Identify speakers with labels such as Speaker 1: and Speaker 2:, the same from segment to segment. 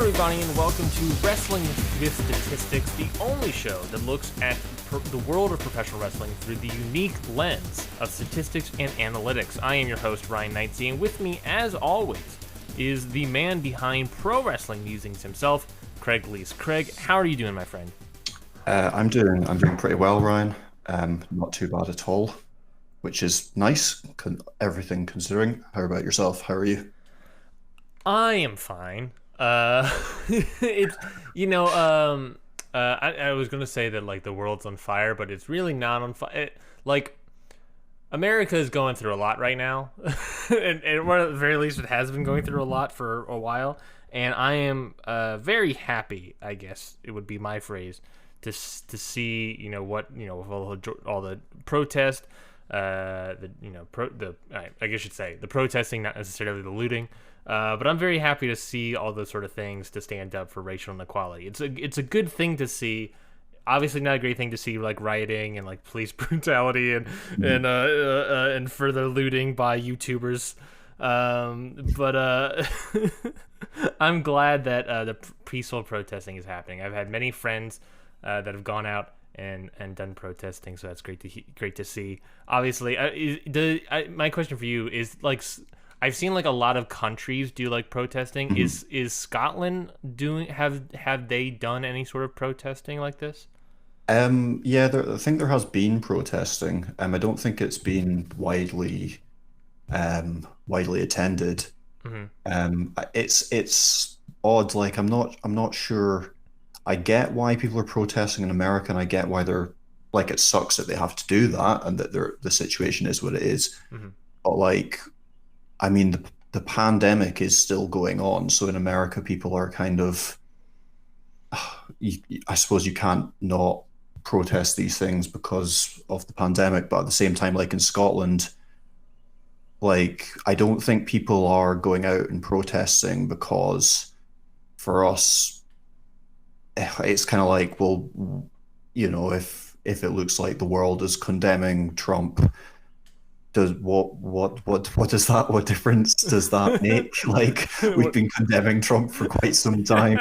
Speaker 1: everybody, and welcome to Wrestling with Statistics, the only show that looks at the world of professional wrestling through the unique lens of statistics and analytics. I am your host, Ryan Neitzey, and with me, as always, is the man behind Pro Wrestling Musings himself, Craig Leask. Craig, how are you doing, my friend?
Speaker 2: I'm doing pretty well, Ryan. Not too bad at all, which is nice, everything considering. How about yourself? How are you?
Speaker 1: I am fine. It's I was gonna say that like the world's on fire, but it's really not on fire. America is going through a lot right now, and at the very least, it has been going through a lot for a while. And I am very happy, I guess it would be my phrase, to see all the protest, I guess I should say the protesting, not necessarily the looting. But I'm very happy to see all those sort of things to stand up for racial inequality. It's a good thing to see. Obviously, not a great thing to see like rioting and like police brutality and further looting by YouTubers. But I'm glad that the peaceful protesting is happening. I've had many friends that have gone out and done protesting, so that's great to see. Obviously, my question for you is like, I've seen like a lot of countries do like protesting. Mm-hmm. Is Scotland doing? Have they done any sort of protesting like this?
Speaker 2: Yeah, I think there has been protesting. I don't think it's been widely attended. Mm-hmm. It's odd. Like I'm not sure. I get why people are protesting in America, and I get why they're like, it sucks that they have to do that and that the situation is what it is. Mm-hmm. But like, I mean, the pandemic is still going on. So in America, people are kind of, I suppose you can't not protest these things because of the pandemic. But at the same time, like in Scotland, like, I don't think people are going out and protesting because for us, it's kind of like, well, if it looks like the world is condemning Trump, what difference does that make? Like, we've been condemning Trump for quite some time,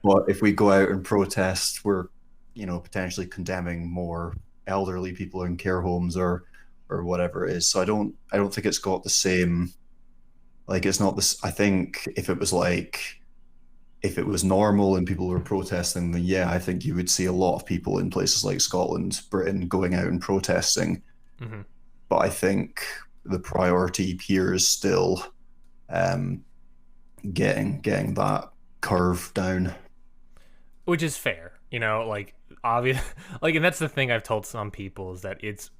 Speaker 2: but if we go out and protest, we're potentially condemning more elderly people in care homes or whatever it is. So I don't think it's got the same, like, it's not this. I think if it was normal and people were protesting, then yeah, I think you would see a lot of people in places like Scotland, Britain, going out and protesting. Mm-hmm. But I think the priority here is still getting that curve down,
Speaker 1: which is fair. Like, obvious, like, and that's the thing I've told some people is that it's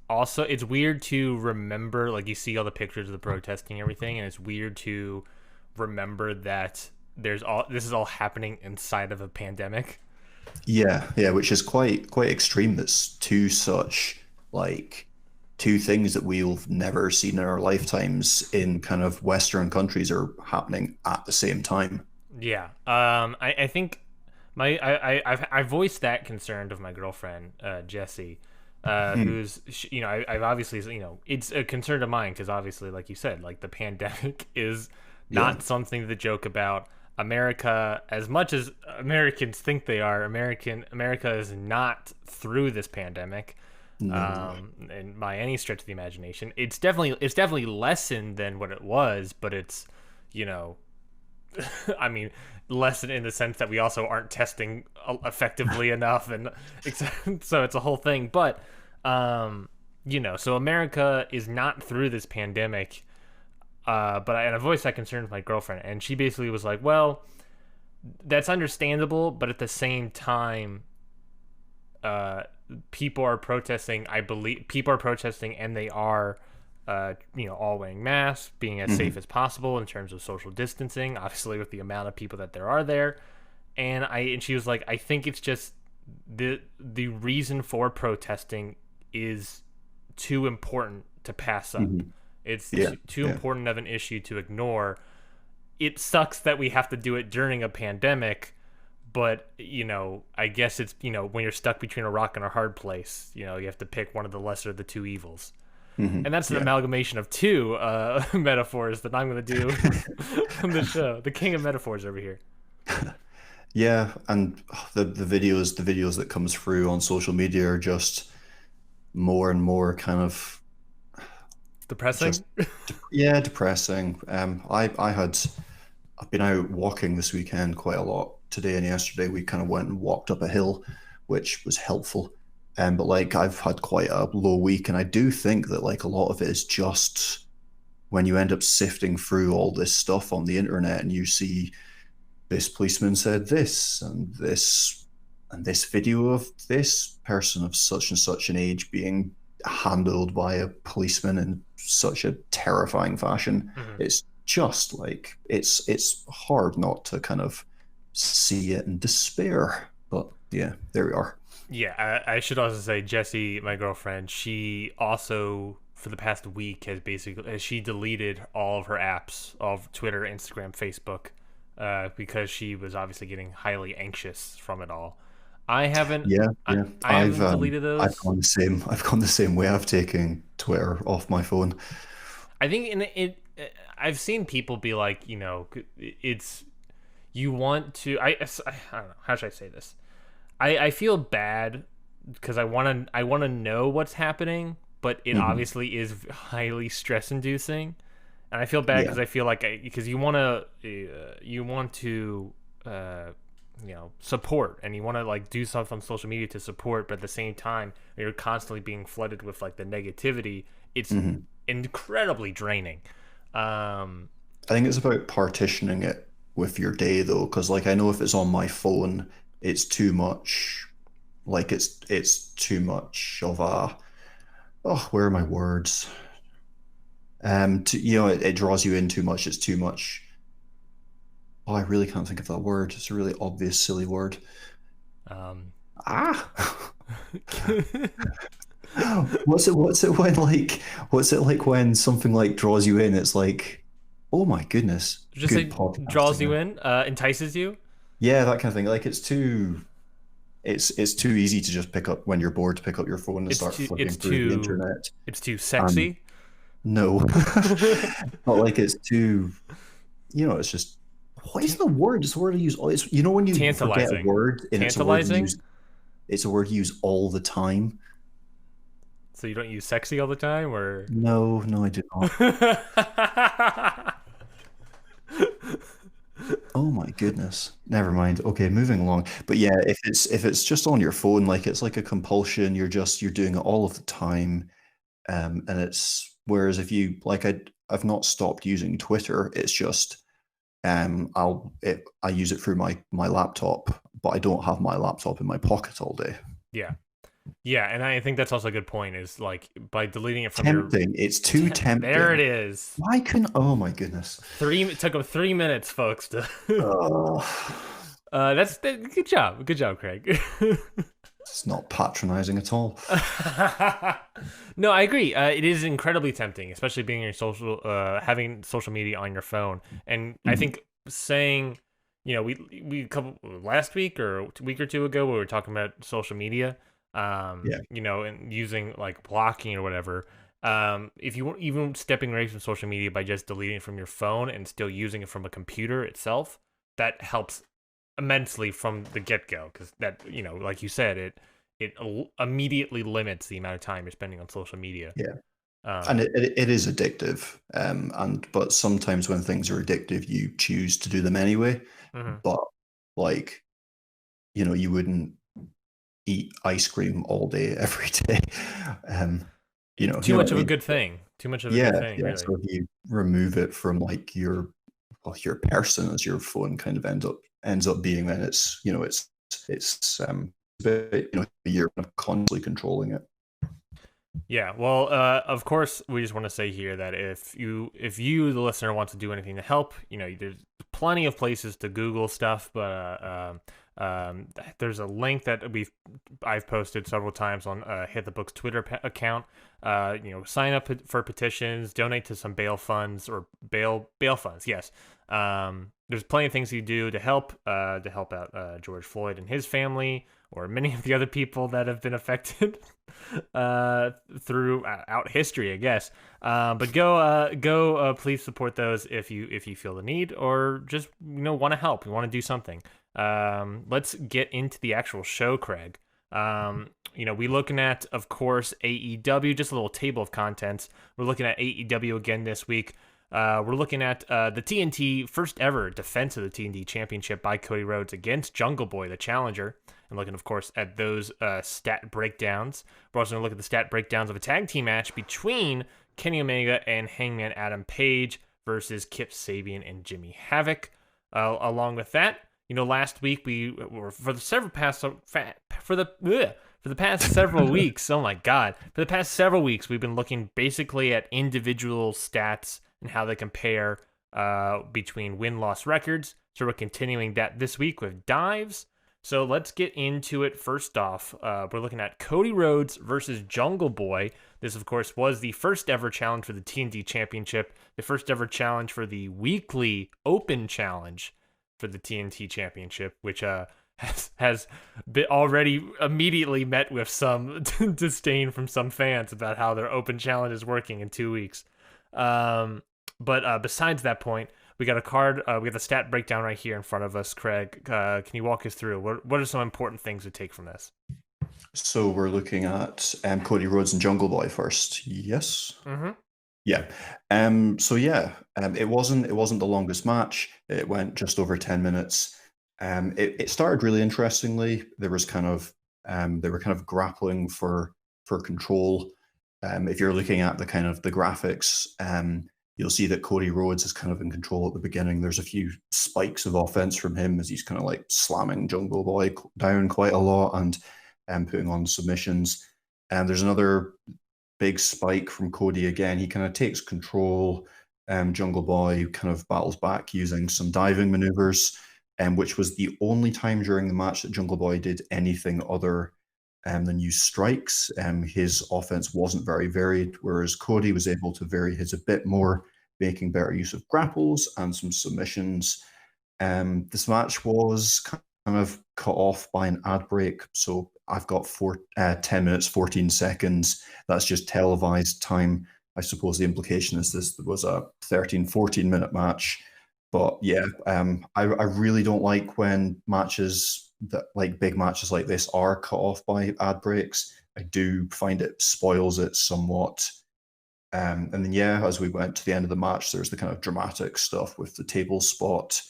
Speaker 1: weird to remember. Like, you see all the pictures of the protesting and everything, and it's weird to remember that this is all happening inside of a pandemic.
Speaker 2: Yeah, which is quite extreme. That's two things that we've never seen in our lifetimes in kind of Western countries are happening at the same time.
Speaker 1: Yeah. I think I voiced that concern of my girlfriend, Jessie, who's, I've obviously, it's a concern of mine because obviously, like you said, like the pandemic is not something to joke about. America, as much as Americans think they are, America is not through this pandemic. No. And by any stretch of the imagination, it's definitely lessened than what it was, but it's, I mean, lessened in the sense that we also aren't testing effectively enough, and so it's a whole thing. But so America is not through this pandemic. But I voiced that concern with my girlfriend, and she basically was like, "Well, that's understandable, but at the same time, people are protesting. I believe people are protesting, and they are, all wearing masks, being as safe as possible in terms of social distancing. Obviously, with the amount of people that there are there, and she was like, I think it's just the reason for protesting is too important to pass up." Mm-hmm. It's too important of an issue to ignore. It sucks that we have to do it during a pandemic, but, I guess it's, when you're stuck between a rock and a hard place, you have to pick one of the lesser of the two evils. Mm-hmm. And that's an amalgamation of two metaphors that I'm going to do on the show. The king of metaphors over here.
Speaker 2: Yeah, and the videos that comes through on social media are just more and more kind of just
Speaker 1: Depressing.
Speaker 2: yeah, depressing. I've been out walking this weekend quite a lot. Today and yesterday we kind of went and walked up a hill, which was helpful. But like I've had quite a low week, and I do think that like a lot of it is just when you end up sifting through all this stuff on the internet and you see this policeman said this and this video of this person of such and such an age being handled by a policeman in such a terrifying fashion.
Speaker 1: Mhm.
Speaker 2: It's just like it's hard not to kind of see it and despair. But yeah, there we are.
Speaker 1: Yeah, I should also say Jessie, my girlfriend, she also for the past week has basically she deleted all of her apps of Twitter, Instagram, Facebook, because she was obviously getting highly anxious from it all. I haven't,
Speaker 2: Yeah,
Speaker 1: I,
Speaker 2: yeah.
Speaker 1: I haven't deleted
Speaker 2: I've
Speaker 1: those.
Speaker 2: gone the same. I've gone the same way. I've taken Twitter off my phone.
Speaker 1: I think in it, I've seen people be like, it's you want to. I don't know how should I say this. I feel bad because I want to know what's happening, but it
Speaker 2: Hmm.
Speaker 1: obviously is highly stress inducing, and I feel bad
Speaker 2: Yeah,
Speaker 1: because I feel like because you want to uh, support and you want to like do stuff on social media to support, but at the same time you're constantly being flooded with like the negativity. It's
Speaker 2: hmm.
Speaker 1: incredibly draining. Um,
Speaker 2: I think it's about partitioning it with your day though, because like I know if it's on my phone, it's too much. Like it's too much of a oh, where are my words? It draws you in too much. It's too much. Oh, I really can't think of that word. It's a really obvious, silly word.
Speaker 1: um,
Speaker 2: Ah, what's it like when something like draws you in? It's like, oh my goodness,
Speaker 1: just
Speaker 2: good
Speaker 1: like draws
Speaker 2: podcasting
Speaker 1: you
Speaker 2: there.
Speaker 1: in, entices you.
Speaker 2: Yeah, that kind of thing. Like it's too easy to just pick up when you're bored to pick up your phone and
Speaker 1: It's
Speaker 2: start
Speaker 1: too
Speaker 2: flipping
Speaker 1: it's
Speaker 2: through the
Speaker 1: too
Speaker 2: internet.
Speaker 1: it's too
Speaker 2: And
Speaker 1: sexy.
Speaker 2: no, not like it's too, it's just what is
Speaker 1: Tan-
Speaker 2: the word? It's a word I use. It's when you forget a
Speaker 1: tantalizing.
Speaker 2: word and it's a word you
Speaker 1: Tantalizing.
Speaker 2: use. It's a word you use all the time.
Speaker 1: So you don't use sexy all the time, or
Speaker 2: No, no, I do not. Oh my goodness. Never mind. Okay, moving along. But yeah, if it's just on your phone, like it's like a compulsion, you're doing it all of the time. And it's whereas if you like I've not stopped using Twitter. It's just I use it through my laptop, but I don't have my laptop in my pocket all day.
Speaker 1: yeah, yeah, and I think that's also a good point. Is like by deleting it from your
Speaker 2: Tempting. It's too
Speaker 1: there it
Speaker 2: tempting.
Speaker 1: is.
Speaker 2: Why couldn't oh my goodness.
Speaker 1: It took them 3 minutes, folks. To
Speaker 2: Oh,
Speaker 1: good job, Craig.
Speaker 2: it's not patronizing at all.
Speaker 1: No, I agree. It is incredibly tempting, especially being your having social media on your phone. And I
Speaker 2: Mhm.
Speaker 1: think saying, we couple last week or a week or two ago, we were talking about social media,
Speaker 2: Yeah.
Speaker 1: and using like blocking or whatever. If you weren't even stepping away from social media by just deleting it from your phone and still using it from a computer itself, that helps immensely from the get go because that like you said it immediately limits the amount of time you're spending on social media.
Speaker 2: Yeah. And
Speaker 1: Um,
Speaker 2: it is addictive. And but sometimes when things are addictive, you choose to do them anyway.
Speaker 1: mhm.
Speaker 2: But like, you wouldn't eat ice cream all day every day. Um,
Speaker 1: It's
Speaker 2: you
Speaker 1: too
Speaker 2: know what
Speaker 1: much
Speaker 2: I
Speaker 1: of a
Speaker 2: mean?
Speaker 1: good thing. Too much of a good
Speaker 2: Yeah,
Speaker 1: thing,
Speaker 2: yeah.
Speaker 1: really.
Speaker 2: So if you remove it from like your person as your phone kind of ends up being, then it's you're kind of constantly controlling it.
Speaker 1: Yeah, well, of course, we just want to say here that if you, the listener, want to do anything to help, there's plenty of places to Google stuff, but there's a link that I've posted several times on Hit the Books Twitter account. Sign up for petitions, donate to some bail funds or bail funds. Yes, there's plenty of things you do to help out George Floyd and his family, or many of the other people that have been affected throughout history, I guess. But go please support those if you feel the need, or just want to help, you want to do something. Let's get into the actual show, Craig. We looking at, of course, AEW, just a little table of contents. We're looking at AEW again this week. We're looking at the TNT first ever defense of the TNT Championship by Cody Rhodes against Jungle Boy, the challenger. And looking, of course, at those stat breakdowns. We're also going to look at the stat breakdowns of a tag team match between Kenny Omega and Hangman Adam Page versus Kip Sabian and Jimmy Havoc. Along with that, last week we were for the past several weeks. Oh my God! For the past several weeks, we've been looking basically at individual stats and how they compare between win-loss records. So we're continuing that this week with dives. So let's get into it. First off, we're looking at Cody Rhodes versus Jungle Boy. This, of course, was the first ever challenge for the TNT Championship, the first ever challenge for the weekly open challenge for the TNT Championship, which has been already immediately met with some disdain from some fans about how their open challenge is working in 2 weeks. But besides that point, we got a card. We got the stat breakdown right here in front of us. Craig, can you walk us through what are some important things to take from this?
Speaker 2: So we're looking at Cody Rhodes and Jungle Boy first. Yes.
Speaker 1: Mm-hmm.
Speaker 2: Yeah. It wasn't the longest match. It went just over 10 minutes. It started really interestingly. There was they were kind of grappling for control. If you're looking at the graphics, you'll see that Cody Rhodes is kind of in control at the beginning. There's a few spikes of offense from him as he's kind of like slamming Jungle Boy down quite a lot and putting on submissions. And there's another big spike from Cody again. He kind of takes control. Jungle Boy kind of battles back using some diving maneuvers, which was the only time during the match that Jungle Boy did anything other than use strikes. His offense wasn't very varied, whereas Cody was able to vary his a bit more, making better use of grapples and some submissions. This match was kind of cut off by an ad break, so I've got 10 minutes, 14 seconds. That's just televised time. I suppose the implication is this was a 13, 14-minute match. But yeah, I really don't like when big matches like this are cut off by ad breaks. I do find it spoils it somewhat. And then as we went to the end of the match, there's the kind of dramatic stuff with the table spot.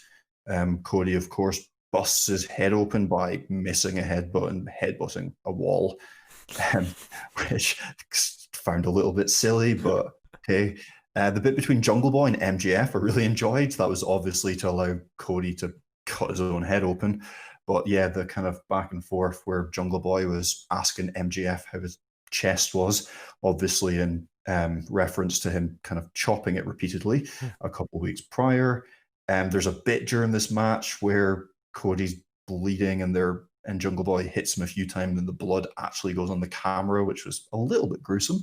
Speaker 2: Cody, of course, busts his head open by missing a headbutt and headbutting a wall, which I found a little bit silly, but okay. The bit between Jungle Boy and MJF I really enjoyed. That was obviously to allow Cody to cut his own head open. But yeah, the kind of back and forth where Jungle Boy was asking MJF how his chest was, obviously in reference to him kind of chopping it repeatedly a couple of weeks prior. There's a bit during this match where Cody's bleeding and Jungle Boy hits him a few times and the blood actually goes on the camera, which was a little bit gruesome.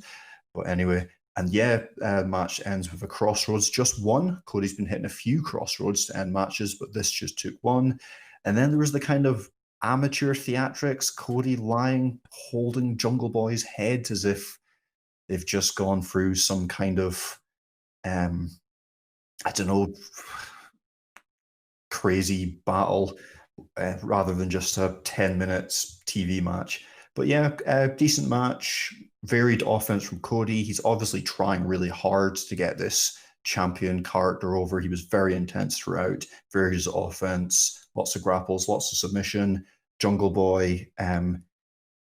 Speaker 2: But anyway, match ends with a crossroads, just one. Cody's been hitting a few crossroads to end matches, but this just took one. And then there was the kind of amateur theatrics, Cody lying, holding Jungle Boy's head as if they've just gone through some kind of, crazy battle rather than just a 10 minutes TV match. But yeah, decent match, varied offense from Cody. He's obviously trying really hard to get this champion character over. He was very intense throughout, various offense, lots of grapples, lots of submission. Jungle Boy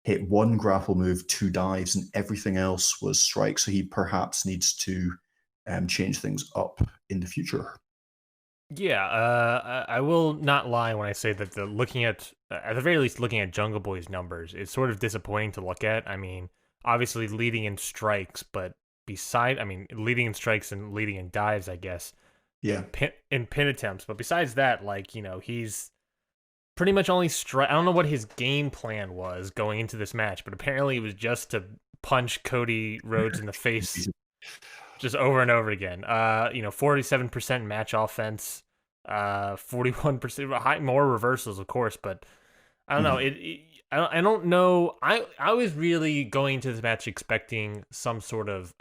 Speaker 2: hit one grapple move, 2 dives, and everything else was strikes. So he perhaps needs to change things up in the future.
Speaker 1: Yeah, I will not lie when I say that looking at the very least, looking at Jungle Boy's numbers, it's sort of disappointing to look at. I mean, obviously leading in strikes, but leading in strikes and leading in dives, I guess.
Speaker 2: Yeah.
Speaker 1: In pin attempts, but besides that, he's pretty much only I don't know what his game plan was going into this match, but apparently it was just to punch Cody Rhodes in the face. Just over and over again. 47% match offense, 41% more reversals, of course, but I don't know. I don't know. I was really going to this match expecting some sort of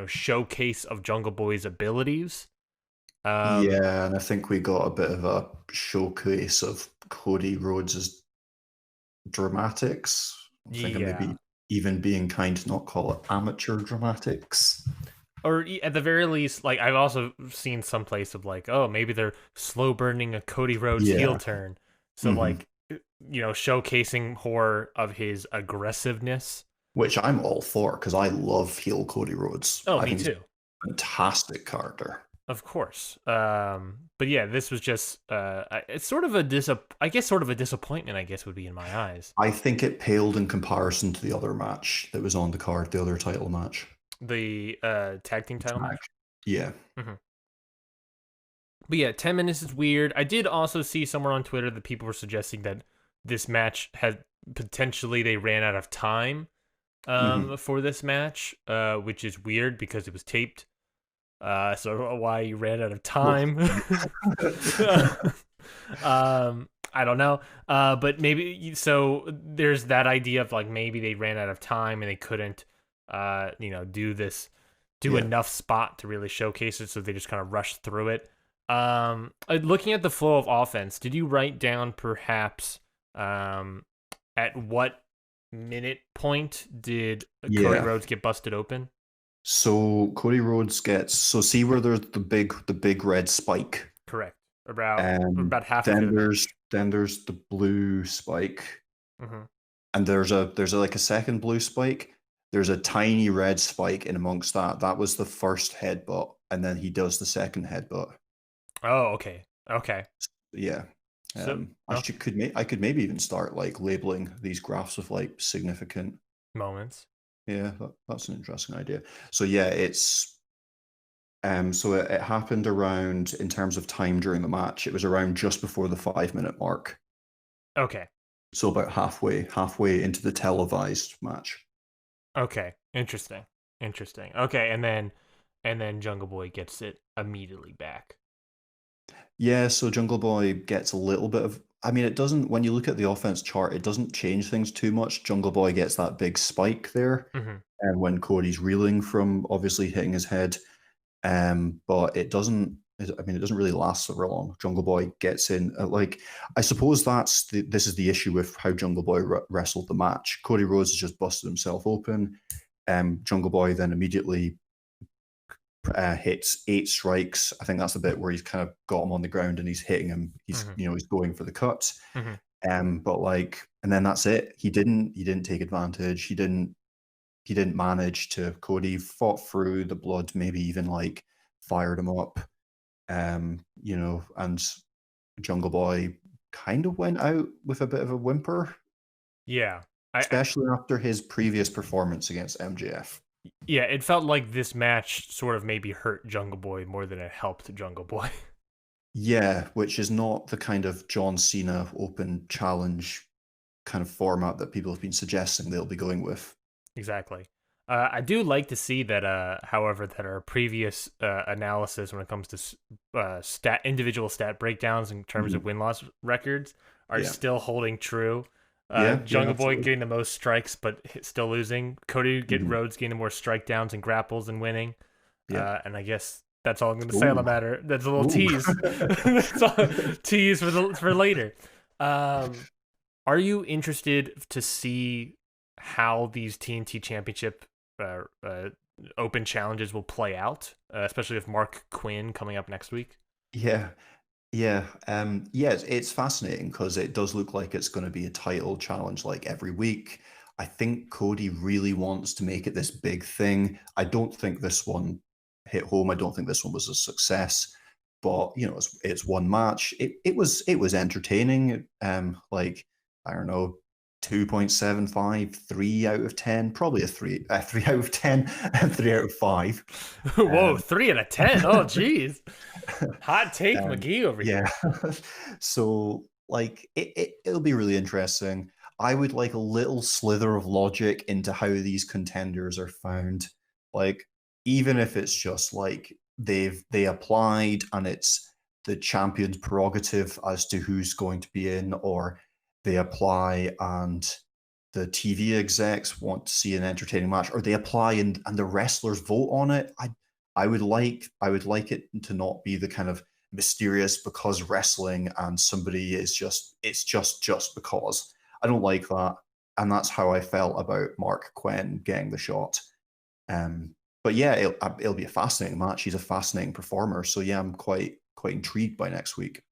Speaker 1: showcase of Jungle Boy's abilities.
Speaker 2: Yeah, and I think we got a bit of a showcase of Cody Rhodes' dramatics. I'm thinking
Speaker 1: Yeah.
Speaker 2: maybe even being kind to not call it amateur dramatics.
Speaker 1: Or at the very least, like I've also seen some place of like, oh, maybe they're slow burning a Cody Rhodes heel
Speaker 2: Yeah.
Speaker 1: turn. So
Speaker 2: Hmm.
Speaker 1: like, showcasing horror of his aggressiveness.
Speaker 2: Which I'm all for because I love heel Cody Rhodes.
Speaker 1: Oh,
Speaker 2: I
Speaker 1: me
Speaker 2: think he's
Speaker 1: too.
Speaker 2: a fantastic character.
Speaker 1: Of course. But yeah, this was just it's sort of I guess sort of a disappointment, I guess would be in my eyes.
Speaker 2: I think it paled in comparison to the other match that was on the card, the other title match.
Speaker 1: The tag team title
Speaker 2: Tag.
Speaker 1: match.
Speaker 2: Yeah.
Speaker 1: Hmm. But yeah, 10 minutes is weird. I did also see somewhere on Twitter that people were suggesting that this match had potentially they ran out of time
Speaker 2: Hmm.
Speaker 1: for this match, which is weird because it was taped. So I don't know why you ran out of
Speaker 2: Well,
Speaker 1: time. I don't know. But maybe so there's that idea of like maybe they ran out of time and they couldn't do
Speaker 2: yeah.
Speaker 1: enough spot to really showcase it, so they just kind of rushed through it. Looking at the flow of offense, did you write down perhaps at what minute point did Cody
Speaker 2: Yeah.
Speaker 1: Rhodes get busted open?
Speaker 2: So Cody Rhodes gets see where there's the big red spike.
Speaker 1: Correct. About
Speaker 2: And
Speaker 1: about halfway through
Speaker 2: then
Speaker 1: the
Speaker 2: there's
Speaker 1: match.
Speaker 2: then there's the blue spike.
Speaker 1: Hmm.
Speaker 2: And there's like a second blue spike. There's a tiny red spike in amongst that. That was the first headbutt, and then he does the second headbutt.
Speaker 1: Oh, okay. Okay.
Speaker 2: Yeah.
Speaker 1: So okay.
Speaker 2: I could maybe even start like labeling these graphs with like significant.
Speaker 1: Moments.
Speaker 2: Yeah, that's an interesting idea. So yeah, it happened around in terms of time during the match. It was around just before the 5 minute mark.
Speaker 1: Okay.
Speaker 2: So about halfway into the televised match.
Speaker 1: Okay. Interesting. Interesting. Okay, and then Jungle Boy gets it immediately back.
Speaker 2: Yeah, so Jungle Boy gets a little bit of. I mean, it doesn't. When you look at the offense chart, it doesn't change things too much. Jungle Boy gets that big spike there,
Speaker 1: Hmm.
Speaker 2: and when Cody's reeling from obviously hitting his head, but it doesn't. I mean, it doesn't really last so very long. Jungle Boy gets in. Like, I suppose this is the issue with how Jungle Boy wrestled the match. Cody Rhodes has just busted himself open. Jungle Boy then immediately hits 8 strikes. I think that's the bit where he's kind of got him on the ground and he's hitting him. He's
Speaker 1: Hmm.
Speaker 2: he's going for the cuts.
Speaker 1: Hmm.
Speaker 2: But like, and then that's it. He didn't take advantage. He didn't manage to. Cody fought through the blood, maybe even like fired him up. And Jungle Boy kind of went out with a bit of a whimper,
Speaker 1: Yeah. I
Speaker 2: especially after his previous performance against MJF.
Speaker 1: yeah, it felt like this match sort of maybe hurt Jungle Boy more than it helped Jungle Boy.
Speaker 2: Yeah, which is not the kind of John Cena open challenge kind of format that people have been suggesting they'll be going with.
Speaker 1: Exactly. I do like to see that, however, that our previous analysis when it comes to individual stat breakdowns in terms of
Speaker 2: Mhm.
Speaker 1: win loss records are
Speaker 2: Yeah,
Speaker 1: still holding true.
Speaker 2: yeah, yeah,
Speaker 1: Jungle Boy
Speaker 2: absolutely.
Speaker 1: getting the most strikes, but still losing. Cody
Speaker 2: Mhm.
Speaker 1: Rhodes getting the more strike downs and grapples and winning.
Speaker 2: Yeah.
Speaker 1: And I guess that's all I'm going to say on the
Speaker 2: Ooh,
Speaker 1: matter. That's a little
Speaker 2: ooh.
Speaker 1: tease. That's all tease for later. Um, are you interested to see how these TNT Championship uh, uh, Open challenges will play out, especially with Mark Quinn coming up next week?
Speaker 2: Yeah, yeah, yeah. It's fascinating because it does look like it's going to be a title challenge like every week. I think Cody really wants to make it this big thing. I don't think this one hit home. I don't think this one was a success. But it's one match. It was entertaining. Like I don't know, 2.75, 3 out of 10, probably a 3 out of 10, and 3 out of 5.
Speaker 1: Whoa,
Speaker 2: Um,
Speaker 1: 3 out of 10. Oh, geez. Hot take McGee over
Speaker 2: yeah.
Speaker 1: here.
Speaker 2: So like it'll be really interesting. I would like a little slither of logic into how these contenders are found. Like even if it's just like they applied and it's the champion's prerogative as to who's going to be in, or they apply and the TV execs want to see an entertaining match, or they apply and the wrestlers vote on it. I would like it to not be the kind of mysterious because wrestling and somebody is just because. I don't like that, and that's how I felt about Mark Quinn getting the shot. But yeah, it'll be a fascinating match. He's a fascinating performer, so yeah, I'm quite intrigued by next week.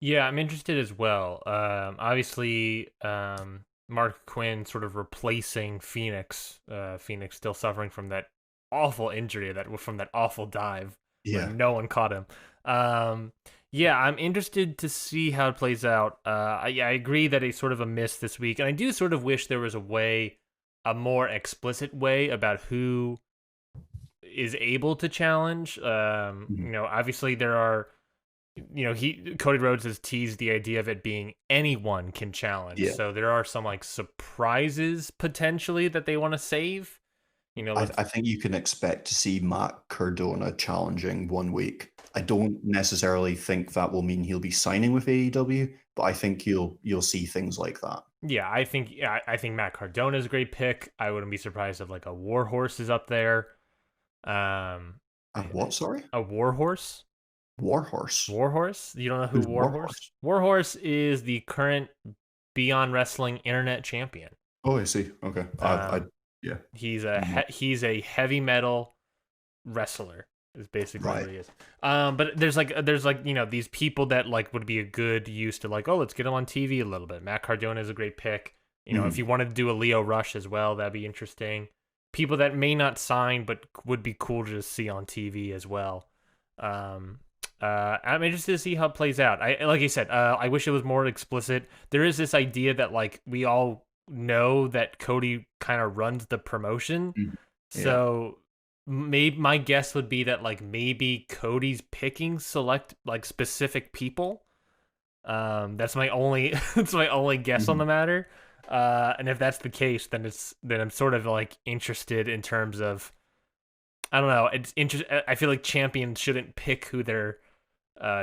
Speaker 1: Yeah, I'm interested as well. Obviously, Mark Quinn sort of replacing Phoenix. Phoenix still suffering from that awful injury from that awful dive where
Speaker 2: Yeah,
Speaker 1: no one caught him. Um, yeah, I'm interested to see how it plays out. I agree that it's sort of a miss this week, and I do sort of wish there was a more explicit way about who is able to challenge.
Speaker 2: mhm,
Speaker 1: Obviously there are Cody Rhodes has teased the idea of it being anyone can challenge.
Speaker 2: yeah.
Speaker 1: So there are some like surprises potentially that they want to save.
Speaker 2: I,
Speaker 1: Let's
Speaker 2: I think you can expect to see Matt Cardona challenging one week. I don't necessarily think that will mean he'll be signing with AEW, but I think you'll see things like that.
Speaker 1: I think Matt Cardona is a great pick. I wouldn't be surprised if like a Warhorse is up there. Um,
Speaker 2: And what? Sorry,
Speaker 1: a Warhorse.
Speaker 2: Warhorse.
Speaker 1: Warhorse? You don't know who
Speaker 2: Who's
Speaker 1: Warhorse?
Speaker 2: Warhorse?
Speaker 1: Warhorse is the current Beyond Wrestling Internet Champion.
Speaker 2: Oh, I see. Okay. I
Speaker 1: Um,
Speaker 2: yeah.
Speaker 1: he's he's a heavy metal wrestler is basically
Speaker 2: Right.
Speaker 1: what he is. But there's like these people that like would be a good use to like, oh, let's get him on TV a little bit. Matt Cardona is a great pick. If
Speaker 2: Mhm.
Speaker 1: you wanted to do a Leo Rush as well, that'd be interesting. People that may not sign but would be cool to just see on TV as well. Um, I'm interested to see how it plays out. I like I said, I wish it was more explicit. There is this idea that like we all know that Cody kind of runs the promotion,
Speaker 2: Mhm. Yeah.
Speaker 1: so maybe my guess would be that like maybe Cody's picking select like specific people. That's my only that's my only guess on
Speaker 2: Mhm.
Speaker 1: the matter. And if that's the case, then I'm sort of like interested in terms of I don't know. It's interest. I feel like champions shouldn't pick who they're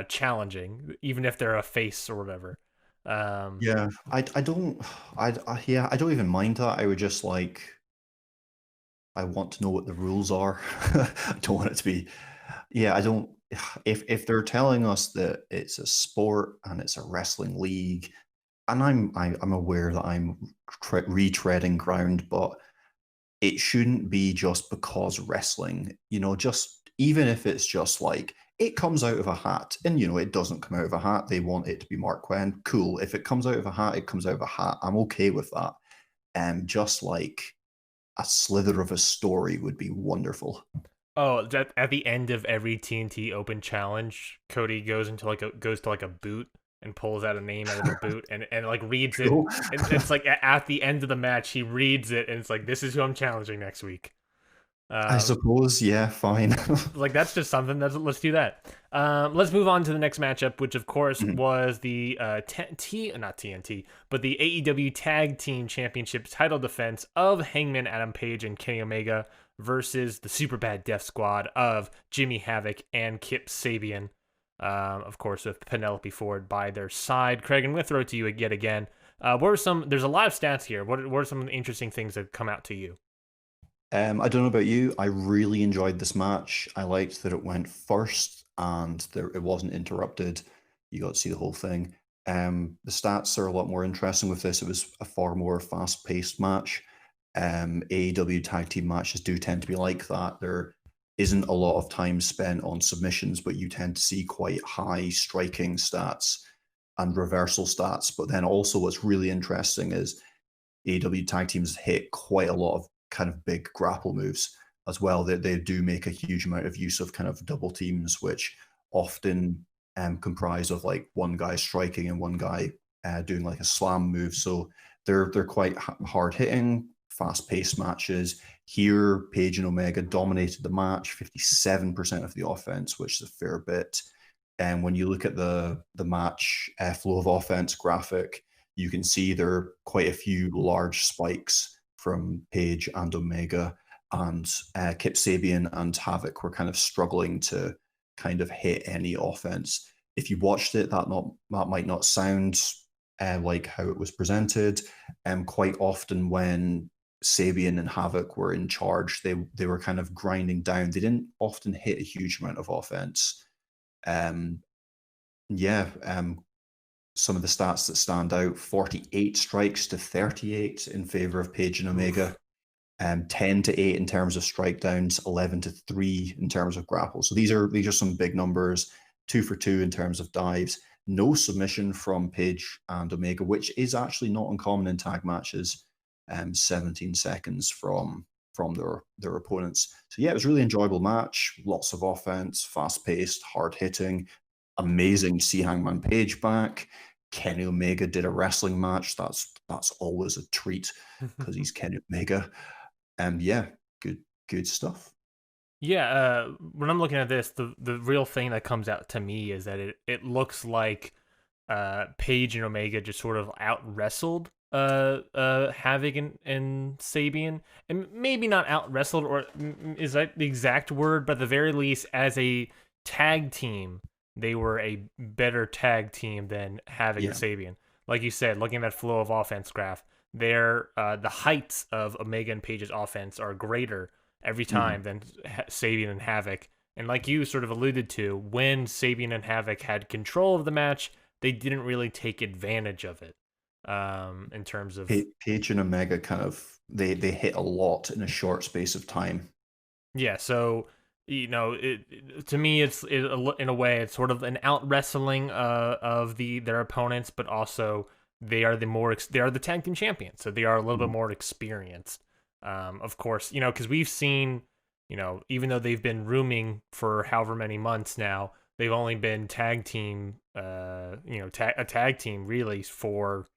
Speaker 1: challenging, even if they're a face or whatever. Um,
Speaker 2: Yeah. I don't yeah, I don't even mind that. I would just like I want to know what the rules are. I don't want it to be yeah, I don't if they're telling us that it's a sport and it's a wrestling league, and I'm aware that I'm retreading ground, but it shouldn't be just because wrestling, just even if it's just like it comes out of a hat and it doesn't come out of a hat, they want it to be Mark Quinn. Cool. If it comes out of a hat, it comes out of a hat. I'm okay with that. And just like a slither of a story would be wonderful.
Speaker 1: oh, that at the end of every TNT Open challenge, Cody goes to like a boot and pulls out a name out of the boot and like reads it.
Speaker 2: Cool.
Speaker 1: And it's like at the end of the match, he reads it and it's like, this is who I'm challenging next week.
Speaker 2: I
Speaker 1: Uh,
Speaker 2: suppose, yeah, fine.
Speaker 1: like that's just something. Let's do that. Let's move on to the next matchup, which of course
Speaker 2: Mhm.
Speaker 1: was the not TNT, but the AEW Tag Team Championship title defense of Hangman Adam Page and Kenny Omega versus the Super Bad Death Squad of Jimmy Havoc and Kip Sabian. Of course, with Penelope Ford by their side. Craig, I'm going to throw it to you yet again. What are some? There's a lot of stats here. What are some of the interesting things that come out to you?
Speaker 2: I don't know about you. I really enjoyed this match. I liked that it went first and it wasn't interrupted. You got to see the whole thing. The stats are a lot more interesting with this. It was a far more fast-paced match. AEW tag team matches do tend to be like that. There isn't a lot of time spent on submissions, but you tend to see quite high striking stats and reversal stats. But then also what's really interesting is AEW tag teams hit quite a lot of kind of big grapple moves as well. They do make a huge amount of use of kind of double teams, which often comprise of like one guy striking and one guy doing like a slam move. So they're quite hard hitting, fast paced matches. Here, Page and Omega dominated the match, 57% of the offense, which is a fair bit. And when you look at the match flow of offense graphic, you can see there are quite a few large spikes from Page and Omega, and Kip Sabian and Havoc were kind of struggling to kind of hit any offense. If you watched it, that might not sound like how it was presented. Quite often when Sabian and Havoc were in charge, they were kind of grinding down. They didn't often hit a huge amount of offense. Um, yeah, some of the stats that stand out: 48 strikes to 38 in favor of Page and Omega.
Speaker 1: Oof.
Speaker 2: 10 to 8 in terms of strike downs, 11 to 3 in terms of grapple. So these are some big numbers. 2 for 2 in terms of dives. No submission from Page and Omega, which is actually not uncommon in tag matches. 17 seconds from their opponents. So yeah, it was a really enjoyable match. Lots of offense, fast paced, hard hitting. Amazing to see Hangman Page back. Kenny Omega did a wrestling match. That's always a treat because he's Kenny Omega. Yeah, good stuff.
Speaker 1: Yeah, when I'm looking at this, the real thing that comes out to me is that it looks like Page and Omega just sort of out wrestled Havoc and Sabian, and maybe not out wrestled, or is that the exact word? But at the very least, as a tag team, they were a better tag team than Havoc and
Speaker 2: Yeah.
Speaker 1: Sabian. Like you said, looking at that flow of offense graph, their the heights of Omega and Page's offense are greater every time than Sabian and Havoc. And like you sort of alluded to, when Sabian and Havoc had control of the match, they didn't really take advantage of it. In terms of
Speaker 2: Page and Omega kind of they hit a lot in a short space of time.
Speaker 1: yeah, so to me, in a way it's sort of an out wrestling of their opponents, but also they are they are the tag team champions, so they are a little bit more experienced. Of course, because we've seen, even though they've been rooming for however many months now, they've only been tag team, a tag team really for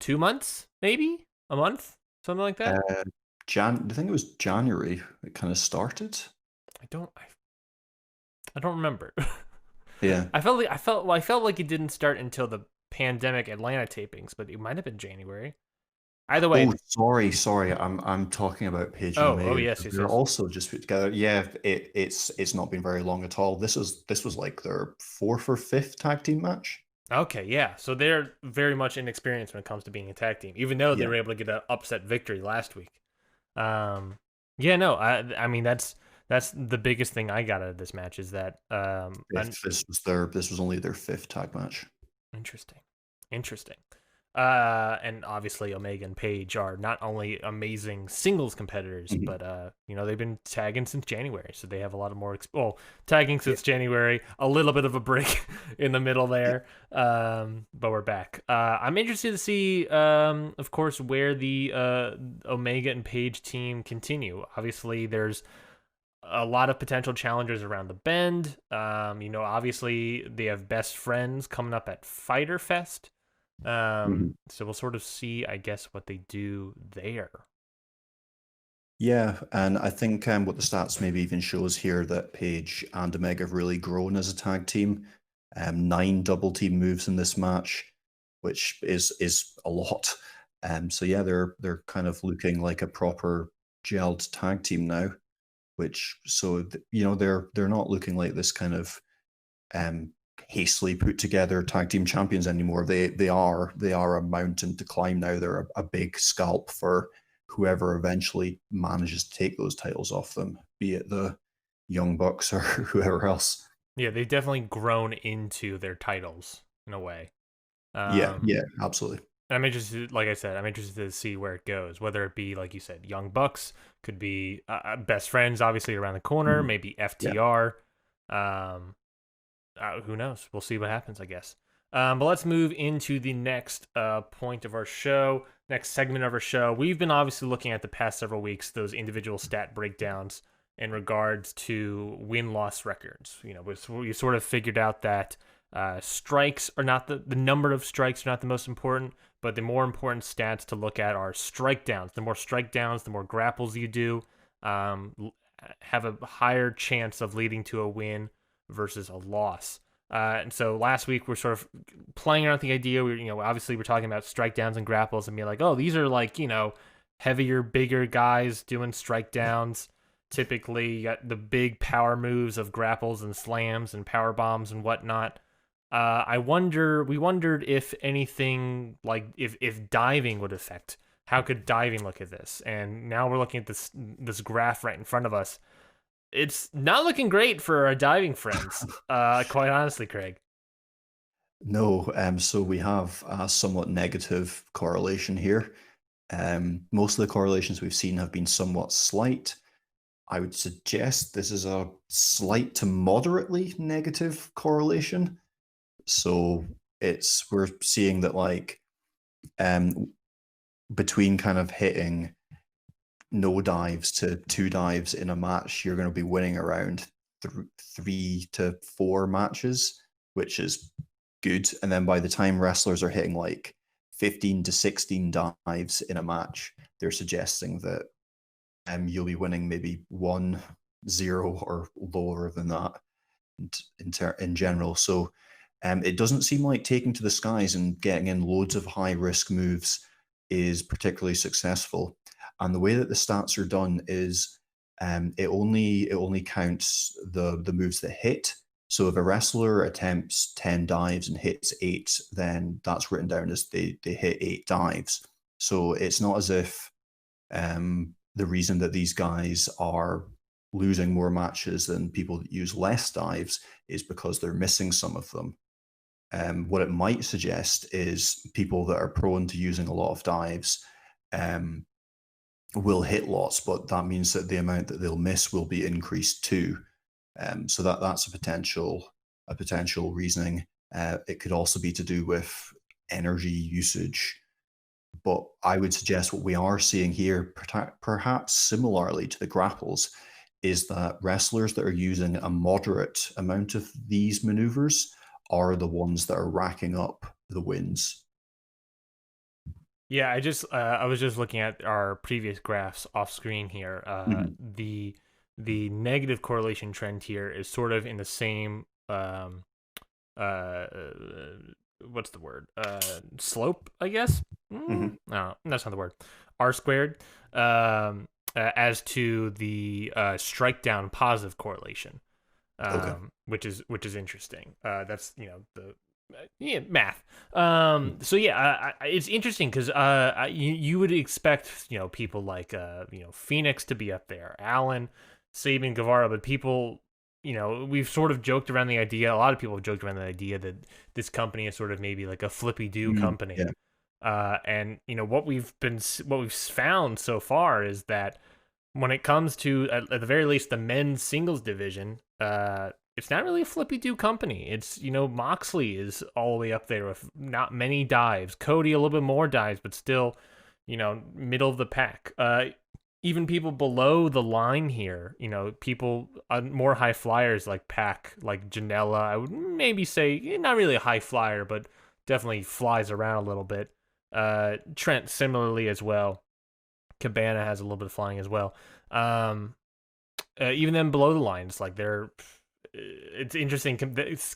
Speaker 1: 2 months, maybe a month, something like that.
Speaker 2: I think it was January it kind of started.
Speaker 1: I don't remember.
Speaker 2: Yeah.
Speaker 1: I felt like it didn't start until the pandemic Atlanta tapings, but it might have been January. Either way.
Speaker 2: Oh, sorry. I'm talking about Page and
Speaker 1: Oh,
Speaker 2: Omega.
Speaker 1: yes, yes,
Speaker 2: They're
Speaker 1: yes.
Speaker 2: also just put together. Yeah, it's not been very long at all. This was like their fourth or fifth tag team match.
Speaker 1: Okay, yeah. So they're very much inexperienced when it comes to being a tag team, even though they
Speaker 2: Yeah.
Speaker 1: were able to get an upset victory last week. Yeah, no, I mean that's the biggest thing I got out of this match is that
Speaker 2: This was only their fifth tag match.
Speaker 1: interesting. Interesting. And obviously Omega and Page are not only amazing singles competitors,
Speaker 2: Mhm.
Speaker 1: but they've been tagging since January, so they have a lot of more tagging
Speaker 2: Yeah.
Speaker 1: since January, a little bit of a break in the middle there. But we're back. I'm interested to see, of course, where the Omega and Page team continue. Obviously, there's a lot of potential challengers around the bend. Obviously they have Best Friends coming up at Fighter Fest.
Speaker 2: Mhm.
Speaker 1: So we'll sort of see, I guess, what they do there.
Speaker 2: Yeah, and I think what the stats maybe even shows here that Page and Omega have really grown as a tag team. 9 double team moves in this match, which is a lot. So yeah, they're kind of looking like a proper gelled tag team now. Which they're not looking like this kind of um, hastily put together tag team champions anymore. They are a mountain to climb now. They're a big scalp for whoever eventually manages to take those titles off them, be it the Young Bucks or whoever else.
Speaker 1: Yeah, they've definitely grown into their titles in a way.
Speaker 2: Yeah,
Speaker 1: Um,
Speaker 2: yeah, absolutely.
Speaker 1: I'm interested, like I said, I'm interested to see where it goes. Whether it be, like you said, Young Bucks, could be Best Friends, obviously around the corner,
Speaker 2: Mhm.
Speaker 1: maybe
Speaker 2: Yeah.
Speaker 1: FTR. Um, who knows? We'll see what happens, I guess. But let's move into the next point of our show, next segment of our show. We've been obviously looking at the past several weeks, those individual stat breakdowns in regards to win-loss records. We sort of figured out that strikes are not the number of strikes are not the most important, but the more important stats to look at are strike downs. The more strike downs, the more grapples you do, have a higher chance of leading to a win versus a loss. And so last week we're sort of playing around with the idea. Obviously we're talking about strike downs and grapples and being like, oh, these are like, heavier, bigger guys doing strike downs. Typically, you got the big power moves of grapples and slams and power bombs and whatnot. We wondered if anything like if diving would affect. How could diving look at this? And now we're looking at this graph right in front of us. It's not looking great for our diving friends. Quite honestly, Craig.
Speaker 2: No, so we have a somewhat negative correlation here. Most of the correlations we've seen have been somewhat slight. I would suggest this is a slight to moderately negative correlation. So we're seeing that like between kind of hitting no dives to 2 dives in a match, you're going to be winning around 3 to 4 matches, which is good. And then by the time wrestlers are hitting like 15 to 16 dives in a match, they're suggesting that you'll be winning maybe 1-0 or lower than that in general. So it doesn't seem like taking to the skies and getting in loads of high risk moves is particularly successful. And the way that the stats are done is it only counts the moves that hit. So if a wrestler attempts 10 dives and hits 8, then that's written down as they hit 8 dives. So it's not as if the reason that these guys are losing more matches than people that use less dives is because they're missing some of them. What it might suggest is people that are prone to using a lot of dives will hit lots, but that means that the amount that they'll miss will be increased too. So that's a potential reasoning. It could also be to do with energy usage. But I would suggest what we are seeing here, perhaps similarly to the grapples, is that wrestlers that are using a moderate amount of these maneuvers are the ones that are racking up the wins.
Speaker 1: Yeah, I was just looking at our previous graphs off screen here.
Speaker 2: Mhm.
Speaker 1: The negative correlation trend here is sort of in the same uh what's the word? Slope, I guess.
Speaker 2: Mhm.
Speaker 1: No, that's not the word. R squared. As to the strike down positive correlation,
Speaker 2: Okay.
Speaker 1: which is interesting. That's the yeah, math.
Speaker 2: Mm.
Speaker 1: So yeah, it's interesting because you would expect people like Phoenix to be up there, Allen, Saban, Guevara, but people we've sort of joked around the idea. A lot of people have joked around the idea that this company is sort of maybe like a flippy do company.
Speaker 2: Yeah.
Speaker 1: And what we've found so far is that when it comes to at the very least the men's singles division, it's not really a flippy do company. It's Moxley is all the way up there with not many dives. Cody a little bit more dives, but still, middle of the pack. Even people below the line here, people more high flyers like Pac, like Janela. I would maybe say not really a high flyer, but definitely flies around a little bit. Trent similarly as well. Cabana has a little bit of flying as well. Even then below the lines, like it's interesting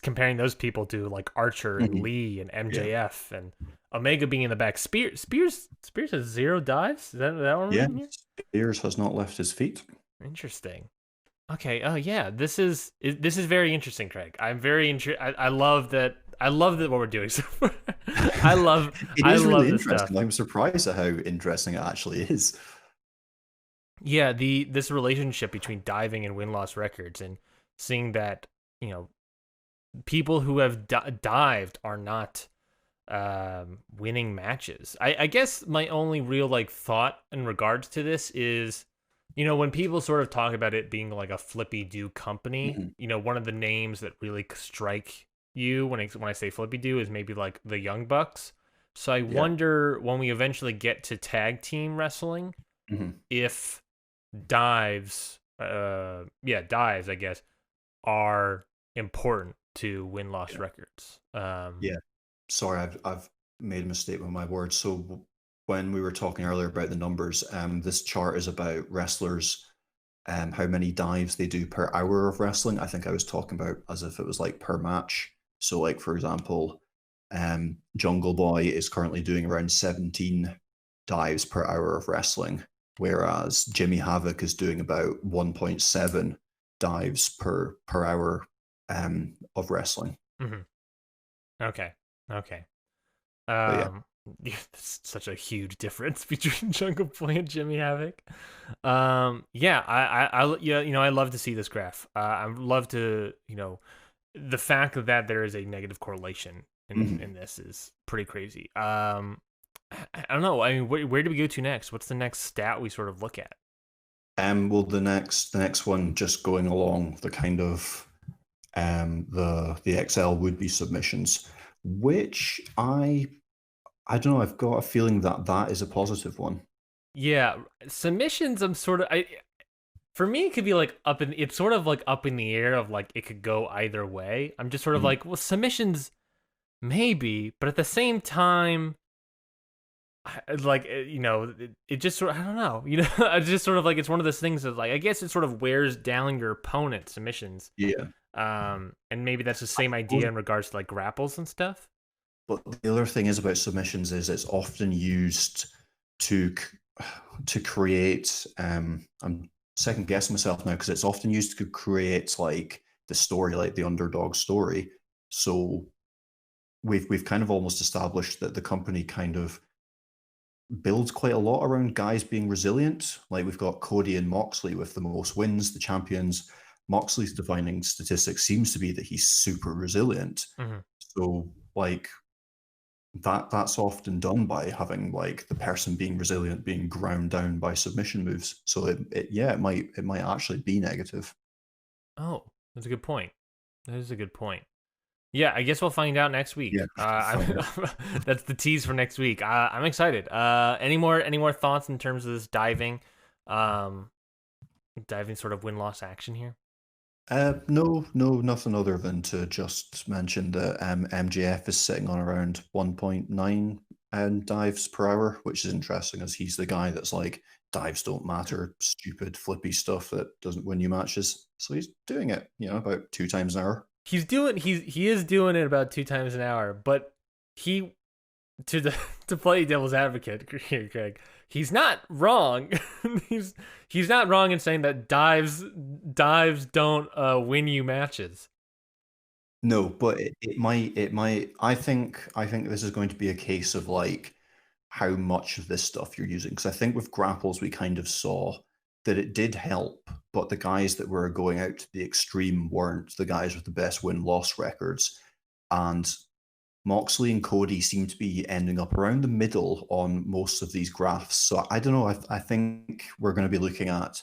Speaker 1: comparing those people to like Archer and
Speaker 2: Mhm.
Speaker 1: Lee and
Speaker 2: Yeah.
Speaker 1: MJF and Omega being in the back. Spears has 0 dives. Is that one
Speaker 2: Yeah.
Speaker 1: reading here?
Speaker 2: Spears has not left his feet.
Speaker 1: Interesting. Okay. Oh yeah. This is very interesting, Craig. I'm very interested. I love that. I love that what we're doing so far. I love
Speaker 2: It
Speaker 1: I
Speaker 2: is
Speaker 1: love
Speaker 2: really
Speaker 1: this stuff.
Speaker 2: interesting. I'm surprised at how interesting it actually is.
Speaker 1: Yeah, this relationship between diving and win loss records, and seeing that you know people who have dived are not winning matches. I guess my only real like thought in regards to this is when people sort of talk about it being like a flippy do company,
Speaker 2: Mhm.
Speaker 1: one of the names that really strike you when I say flippy do is maybe like the Young Bucks. So I
Speaker 2: Yeah.
Speaker 1: wonder when we eventually get to tag team wrestling
Speaker 2: Mhm.
Speaker 1: if dives dives I guess are important to win-loss
Speaker 2: Yeah.
Speaker 1: records.
Speaker 2: Yeah. Sorry, I've made a mistake with my words. So when we were talking earlier about the numbers, this chart is about wrestlers, how many dives they do per hour of wrestling. I think I was talking about as if it was like per match. So, like for example, Jungle Boy is currently doing around 17 dives per hour of wrestling, whereas Jimmy Havoc is doing about 1.7 dives per hour of wrestling.
Speaker 1: Mhm. Okay. Okay.
Speaker 2: But yeah,
Speaker 1: Um, yeah, that's such a huge difference between Jungle Boy and Jimmy Havoc. Yeah, yeah, I love to see this graph. I love to, the fact that there is a negative correlation in
Speaker 2: hmm
Speaker 1: this is pretty crazy. I don't know. I mean, where do we go to next? What's the next stat we sort of look at?
Speaker 2: well, the next one, just going along the kind of the XL would be submissions, which I don't know. I've got a feeling that that is a positive one.
Speaker 1: Yeah, submissions. I'm sort of I For me, it could be like it's sort of like up in the air of like it could go either way. I'm just sort of
Speaker 2: Mhm.
Speaker 1: like, well, submissions maybe, but at the same time, like it just sort of, I don't know, it's just sort of like it's one of those things that like I guess it sort of wears down your opponent submissions.
Speaker 2: Yeah.
Speaker 1: And maybe that's the same
Speaker 2: Well,
Speaker 1: idea in regards to like grapples and stuff.
Speaker 2: but the other thing is about submissions is it's often used to to create. I'm second guessing myself now because it's often used to create like the story, like the underdog story. So we've kind of almost established that the company kind of builds quite a lot around guys being resilient. Like we've got Cody and Moxley with the most wins, the champions. Moxley's defining statistic seems to be that he's super resilient.
Speaker 1: Hmm.
Speaker 2: So like that's often done by having like the person being resilient being ground down by submission moves. So it might actually be negative.
Speaker 1: Oh, that's a good point. That is a good point. Yeah, I guess we'll find out next
Speaker 2: Yeah,
Speaker 1: week.
Speaker 2: find out.
Speaker 1: That's the tease for next week. I'm excited. Any more thoughts in terms of this um, diving sort of win loss action here?
Speaker 2: No, nothing other than to just mention that MJF is sitting on around 1.9 dives per hour, which is interesting as he's the guy that's like, dives don't matter, stupid, flippy stuff that doesn't win you matches. So he's doing it, about 2 times an hour.
Speaker 1: He is doing it about 2 times an hour, but he to the to play devil's advocate here, Greg. He's not wrong. he's he's not wrong in saying that dives don't win you matches.
Speaker 2: No, but it might. I think this is going to be a case of like how much of this stuff you're using. Because I think with grapples we kind of saw that it did help, but the guys that were going out to the extreme weren't the guys with the best win-loss records. And Moxley and Cody seem to be ending up around the middle on most of these graphs. So I don't know. I think we're going to be looking at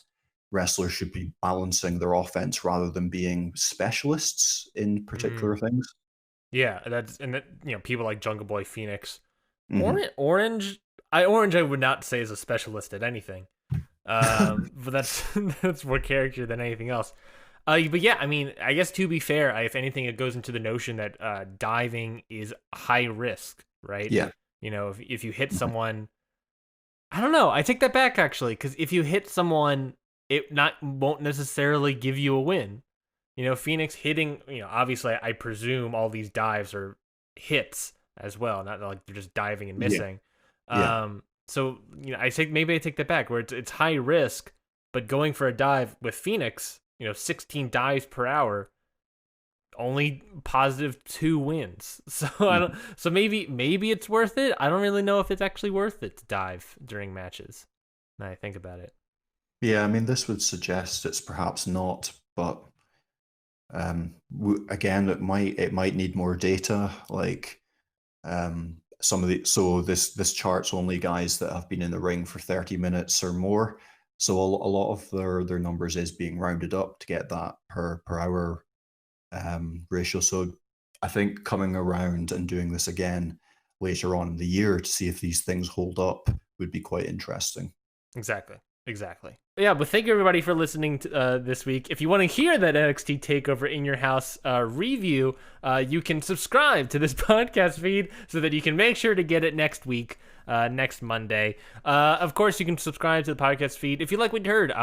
Speaker 2: wrestlers should be balancing their offense rather than being specialists in
Speaker 1: Mm,
Speaker 2: particular things.
Speaker 1: yeah, people like Jungle Boy, Phoenix,
Speaker 2: hmm
Speaker 1: Orange. I would not say is a specialist at anything. But that's that's more character than anything else. But yeah, I mean, I guess to be fair, if anything, it goes into the notion that diving is high risk, right?
Speaker 2: Yeah.
Speaker 1: If you hit someone, I don't know. I take that back actually, because if you hit someone, it not won't necessarily give you a win. Phoenix hitting. Obviously, I presume all these dives are hits as well, not like they're just diving and
Speaker 2: Yeah.
Speaker 1: missing.
Speaker 2: Yeah.
Speaker 1: So maybe I take that back, where it's high risk, but going for a dive with Phoenix, 16 dives per hour, only positive 2 wins. So I
Speaker 2: Mhm.
Speaker 1: don't. So maybe it's worth it. I don't really know if it's actually worth it to dive during matches. Now I think about it.
Speaker 2: Yeah. I mean, this would suggest it's perhaps not, but again, it might need more data. Like some of the so this chart's only guys that have been in the ring for 30 minutes or more. So a lot of their numbers is being rounded up to get that per hour ratio. So I think coming around and doing this again later on in the year to see if these things hold up would be quite interesting.
Speaker 1: Exactly. Exactly. Yeah, but thank you everybody for listening to, this week. If you want to hear that NXT Takeover in your house review, you can subscribe to this podcast feed so that you can make sure to get it next week, next Monday. Of course, you can subscribe to the podcast feed if you like what you heard.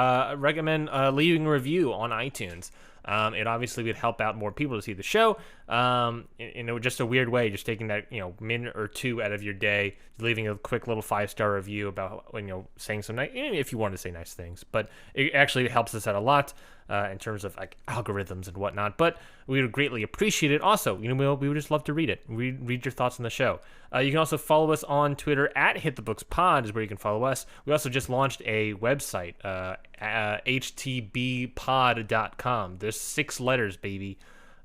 Speaker 1: Recommend leaving a review on iTunes. It obviously would help out more people to see the show. In just a weird way, just taking that minute or two out of your day, leaving a quick little 5-star review about saying some nice, if you want to say nice things, but it actually helps us out a lot. in terms of like algorithms and whatnot. But we would greatly appreciate it. Also, we would just love to read it. Read your thoughts on the show. You can also follow us on Twitter at HitTheBooksPod is where you can follow us. We also just launched a website, htbpod.com. There's 6 letters, baby.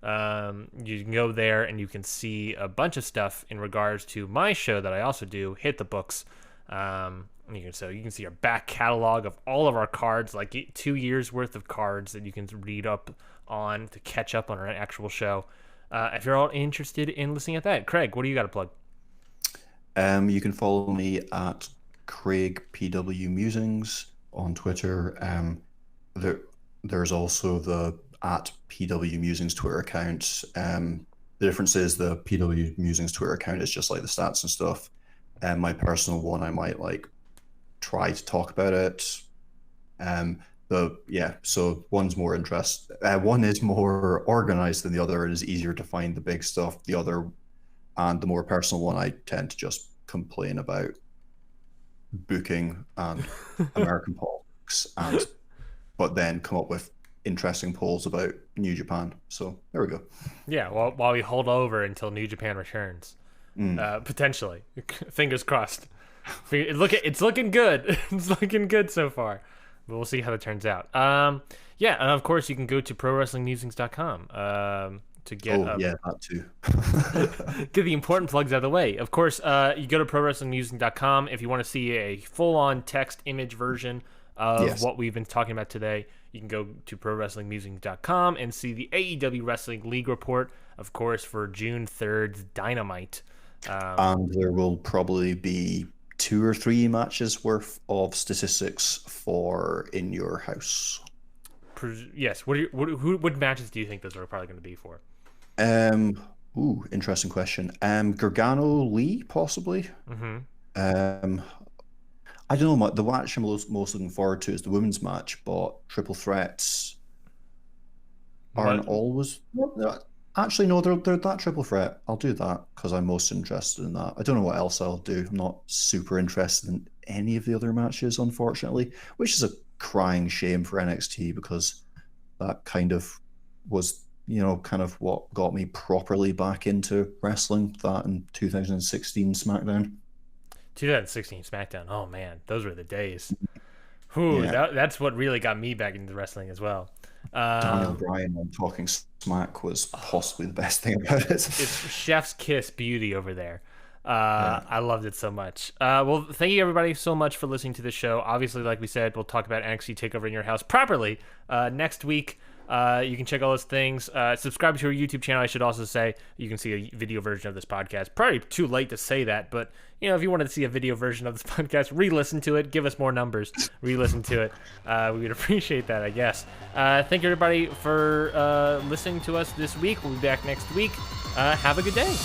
Speaker 1: You can go there and you can see a bunch of stuff in regards to my show that I also do, Hit the Books. You can see our back catalog of all of our cards, like 2 years worth of cards that you can read up on to catch up on our actual show. If you're all interested in listening at that, Craig, what do you got to plug?
Speaker 2: You can follow me at Craig PW Musings on Twitter. There's also the at PW Musings Twitter account. The difference is the PW Musings Twitter account is just like the stats and stuff. And my personal one, I might like try to talk about it. So one's more one is more organized than the other and is easier to find the big stuff. The other, and the more personal one, I tend to just complain about booking and American politics, but then come up with interesting polls about New Japan. So there we go.
Speaker 1: Yeah, well, while we hold over until New Japan returns, potentially, fingers crossed. It's looking good. It's looking good so far. But we'll see how that turns out. And of course you can go to prowrestlingmusings.com to get
Speaker 2: that too.
Speaker 1: get the important plugs out of the way. Of course, you go to prowrestlingmusing.com if you want to see a full-on text image version of what we've been talking about today. You can go to prowrestlingmusing.com and see the AEW Wrestling League report, of course, for June 3rd's Dynamite.
Speaker 2: And there will probably be 2 or 3 matches worth of statistics for In Your House.
Speaker 1: Yes. What matches do you think those are probably going to be for?
Speaker 2: Interesting question. Gargano Lee, possibly.
Speaker 1: Mm-hmm.
Speaker 2: I don't know. The match I'm most looking forward to is the women's match, but triple threats aren't always. Actually, no, they're that triple threat. I'll do that because I'm most interested in that. I don't know what else I'll do. I'm not super interested in any of the other matches, unfortunately, which is a crying shame for NXT because that kind of was, kind of what got me properly back into wrestling, that in 2016 SmackDown.
Speaker 1: 2016 SmackDown. Oh, man, those were the days. That's what really got me back into wrestling as well.
Speaker 2: Daniel Bryan on Talking Smack was possibly the best thing about it.
Speaker 1: It's chef's kiss beauty over there. I loved it so much. Well, thank you everybody so much for listening to the show. Obviously, like we said, we'll talk about NXT TakeOver in Your House properly next week. You can check all those things. Subscribe to our YouTube channel. I should also say you can see a video version of this podcast. Probably too late to say that, but if you wanted to see a video version of this podcast, re-listen to it. Give us more numbers. Re-listen to it. We would appreciate that, I guess. Thank you everybody for listening to us this week. We'll be back next week. Have a good day.